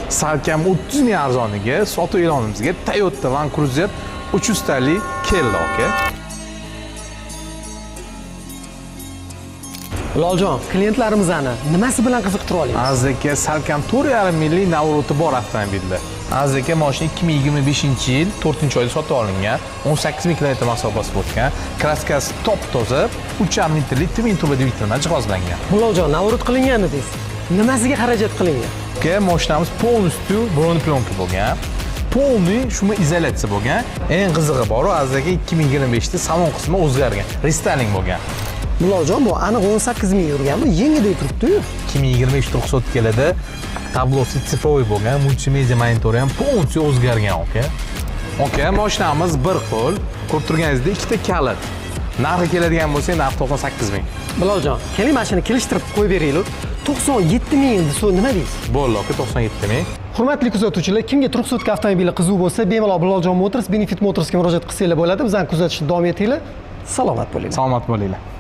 salkam 30 ming arzoniga sotuv e'lonimizga Toyota Land Cruiser 300 talik keldi aka. Biloljon, klientlarimizni nimasi bilan qiziqtira olamiz? Aziz aka, salkam 4,5 minglik navroti bor avtomobilda. Aziz aka, mashina 2025-yil 4-oyda sotib olingan, 18 ming kilometr masofasi bo'lgan, kraskasi top-toza, 3,5 litrli twin turbo dvigatel bilan jihozlangan. Biloljon, navrut qilingan dedingiz. Nimasiga xarajat qilingan? Aka, mashinamiz полностью broneplyonka bo'lgan. Полный шумоизolyatsiya bo'lgan. Eng qizig'i bor, aziz aka, 2025da salon qismi o'zgargan, restyling bo'lgan. Biloljon, bu aniq 18 ming yurganmi? Yengidek turibdi-yu. 2023 ruxsat keladi. Tablosi sifroviy bo'lgan, multimedia monitori ham полностью o'zgargan aka. Aka, mashinamiz bir qo'l, ko'rib turganingizdek ikkita kalit. Narxi keladigan bo'lsa, narx 98 ming. Biloljon, keling mashina kelishtirib qo'yib beraylik. 97 ming endi so'z nima deysiz? Bo'ldi aka, 97 ming. Hurmatli kuzatuvchilar, kimga ruxsatga avtomobili qiziq bo'lsa, bemalol Biloljon Motors, Benefit Motorsga murojaat qilsanglar bo'ladi. Bizani kuzatishni davom etinglar. Salomat bo'linglar. Salomat bo'linglar.